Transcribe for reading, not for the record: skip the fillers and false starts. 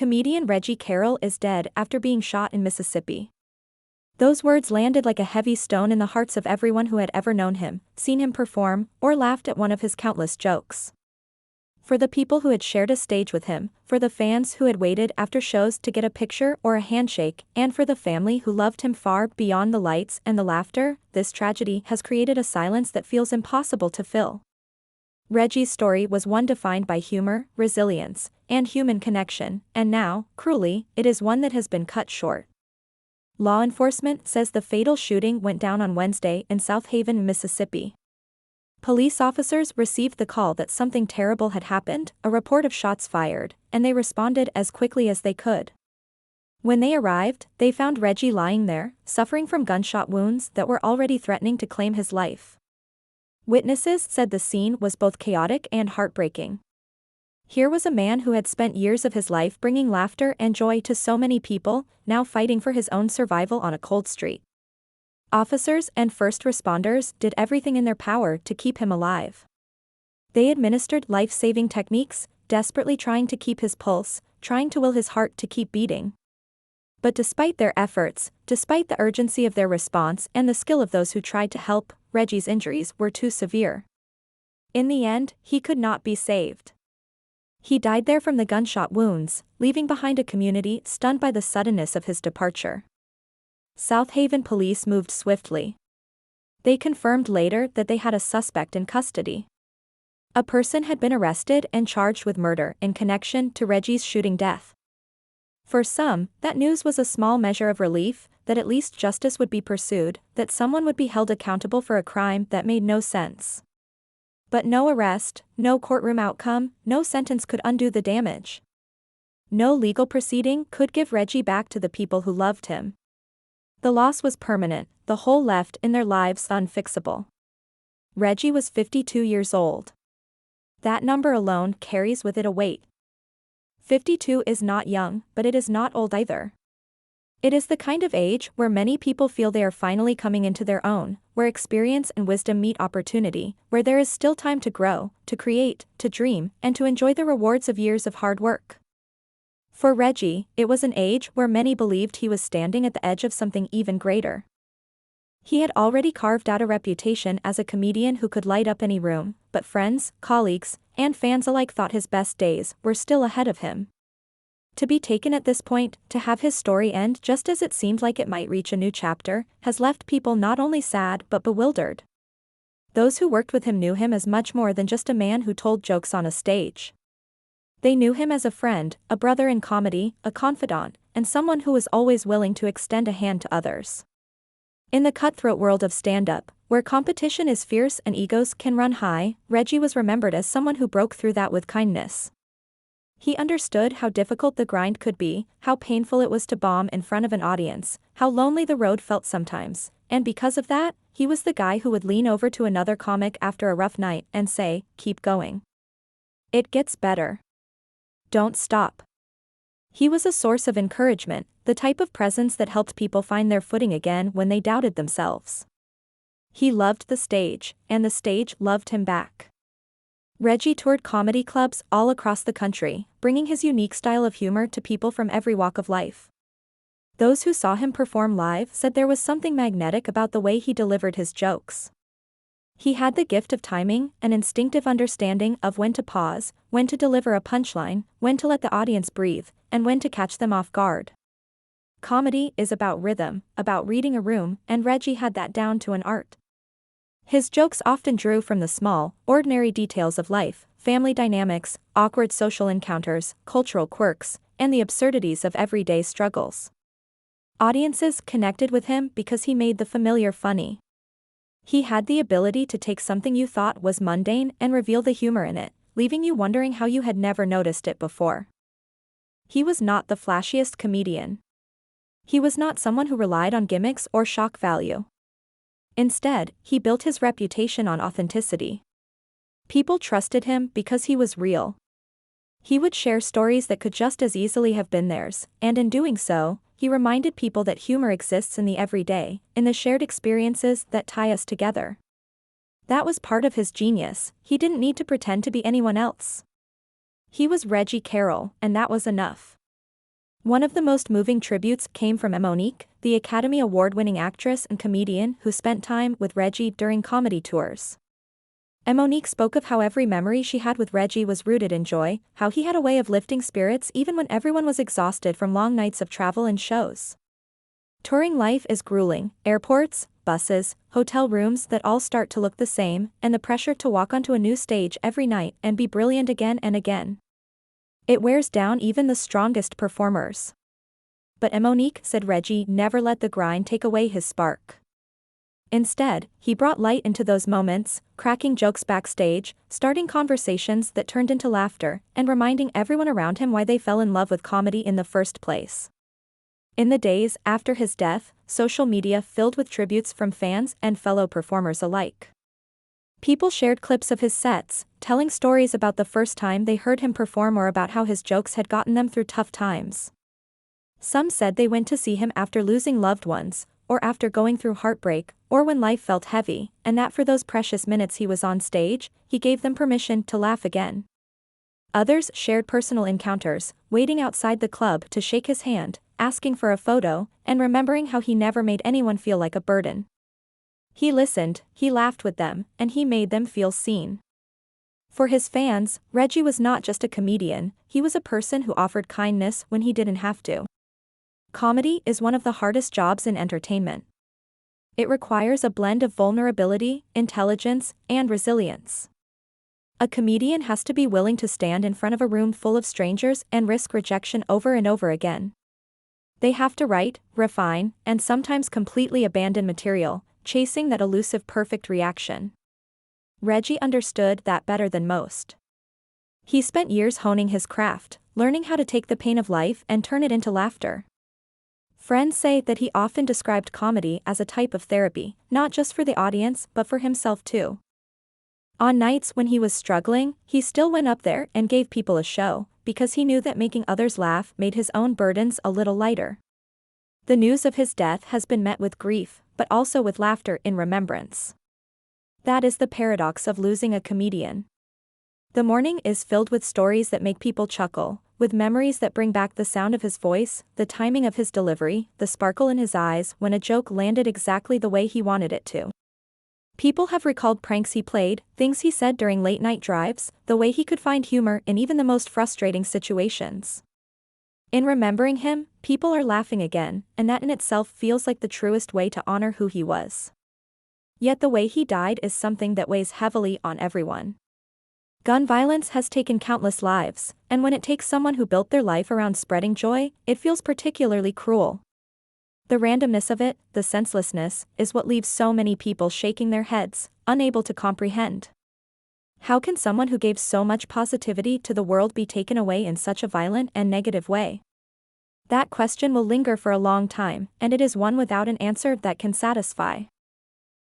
Comedian Reggie Carroll is dead after being shot in Mississippi. Those words landed like a heavy stone in the hearts of everyone who had ever known him, seen him perform, or laughed at one of his countless jokes. For the people who had shared a stage with him, for the fans who had waited after shows to get a picture or a handshake, and for the family who loved him far beyond the lights and the laughter, this tragedy has created a silence that feels impossible to fill. Reggie's story was one defined by humor, resilience, and human connection, and now, cruelly, it is one that has been cut short. Law enforcement says the fatal shooting went down on Wednesday in South Haven, Mississippi. Police officers received the call that something terrible had happened, a report of shots fired, and they responded as quickly as they could. When they arrived, they found Reggie lying there, suffering from gunshot wounds that were already threatening to claim his life. Witnesses said the scene was both chaotic and heartbreaking. Here was a man who had spent years of his life bringing laughter and joy to so many people, now fighting for his own survival on a cold street. Officers and first responders did everything in their power to keep him alive. They administered life-saving techniques, desperately trying to keep his pulse, trying to will his heart to keep beating. But despite their efforts, despite the urgency of their response and the skill of those who tried to help, Reggie's injuries were too severe. In the end, he could not be saved. He died there from the gunshot wounds, leaving behind a community stunned by the suddenness of his departure. South Haven police moved swiftly. They confirmed later that they had a suspect in custody. A person had been arrested and charged with murder in connection to Reggie's shooting death. For some, that news was a small measure of relief, that at least justice would be pursued, that someone would be held accountable for a crime that made no sense. But no arrest, no courtroom outcome, no sentence could undo the damage. No legal proceeding could give Reggie back to the people who loved him. The loss was permanent, the hole left in their lives unfixable. Reggie was 52 years old. That number alone carries with it a weight. 52 is not young, but it is not old either. It is the kind of age where many people feel they are finally coming into their own, where experience and wisdom meet opportunity, where there is still time to grow, to create, to dream, and to enjoy the rewards of years of hard work. For Reggie, it was an age where many believed he was standing at the edge of something even greater. He had already carved out a reputation as a comedian who could light up any room, but friends, colleagues, and fans alike thought his best days were still ahead of him. To be taken at this point, to have his story end just as it seemed like it might reach a new chapter, has left people not only sad but bewildered. Those who worked with him knew him as much more than just a man who told jokes on a stage. They knew him as a friend, a brother in comedy, a confidant, and someone who was always willing to extend a hand to others. In the cutthroat world of stand-up, where competition is fierce and egos can run high, Reggie was remembered as someone who broke through that with kindness. He understood how difficult the grind could be, how painful it was to bomb in front of an audience, how lonely the road felt sometimes, and because of that, he was the guy who would lean over to another comic after a rough night and say, "Keep going. It gets better. Don't stop." He was a source of encouragement, the type of presence that helped people find their footing again when they doubted themselves. He loved the stage, and the stage loved him back. Reggie toured comedy clubs all across the country, bringing his unique style of humor to people from every walk of life. Those who saw him perform live said there was something magnetic about the way he delivered his jokes. He had the gift of timing, an instinctive understanding of when to pause, when to deliver a punchline, when to let the audience breathe, and when to catch them off guard. Comedy is about rhythm, about reading a room, and Reggie had that down to an art. His jokes often drew from the small, ordinary details of life, family dynamics, awkward social encounters, cultural quirks, and the absurdities of everyday struggles. Audiences connected with him because he made the familiar funny. He had the ability to take something you thought was mundane and reveal the humor in it, leaving you wondering how you had never noticed it before. He was not the flashiest comedian. He was not someone who relied on gimmicks or shock value. Instead, he built his reputation on authenticity. People trusted him because he was real. He would share stories that could just as easily have been theirs, and in doing so, he reminded people that humor exists in the everyday, in the shared experiences that tie us together. That was part of his genius. He didn't need to pretend to be anyone else. He was Reggie Carroll, and that was enough. One of the most moving tributes came from Monique, the Academy Award-winning actress and comedian who spent time with Reggie during comedy tours. Monique spoke of how every memory she had with Reggie was rooted in joy, how he had a way of lifting spirits even when everyone was exhausted from long nights of travel and shows. Touring life is grueling: airports, buses, hotel rooms that all start to look the same, and the pressure to walk onto a new stage every night and be brilliant again and again. It wears down even the strongest performers. But Monique said Reggie never let the grind take away his spark. Instead, he brought light into those moments, cracking jokes backstage, starting conversations that turned into laughter, and reminding everyone around him why they fell in love with comedy in the first place. In the days after his death, social media filled with tributes from fans and fellow performers alike. People shared clips of his sets, telling stories about the first time they heard him perform or about how his jokes had gotten them through tough times. Some said they went to see him after losing loved ones, or after going through heartbreak, or when life felt heavy, and that for those precious minutes he was on stage, he gave them permission to laugh again. Others shared personal encounters, waiting outside the club to shake his hand, asking for a photo, and remembering how he never made anyone feel like a burden. He listened, he laughed with them, and he made them feel seen. For his fans, Reggie was not just a comedian, he was a person who offered kindness when he didn't have to. Comedy is one of the hardest jobs in entertainment. It requires a blend of vulnerability, intelligence, and resilience. A comedian has to be willing to stand in front of a room full of strangers and risk rejection over and over again. They have to write, refine, and sometimes completely abandon material, chasing that elusive perfect reaction. Reggie understood that better than most. He spent years honing his craft, learning how to take the pain of life and turn it into laughter. Friends say that he often described comedy as a type of therapy, not just for the audience but for himself too. On nights when he was struggling, he still went up there and gave people a show, because he knew that making others laugh made his own burdens a little lighter. The news of his death has been met with grief, but also with laughter in remembrance. That is the paradox of losing a comedian. The mourning is filled with stories that make people chuckle, with memories that bring back the sound of his voice, the timing of his delivery, the sparkle in his eyes when a joke landed exactly the way he wanted it to. People have recalled pranks he played, things he said during late-night drives, the way he could find humor in even the most frustrating situations. In remembering him, people are laughing again, and that in itself feels like the truest way to honor who he was. Yet the way he died is something that weighs heavily on everyone. Gun violence has taken countless lives, and when it takes someone who built their life around spreading joy, it feels particularly cruel. The randomness of it, the senselessness, is what leaves so many people shaking their heads, unable to comprehend. How can someone who gave so much positivity to the world be taken away in such a violent and negative way? That question will linger for a long time, and it is one without an answer that can satisfy.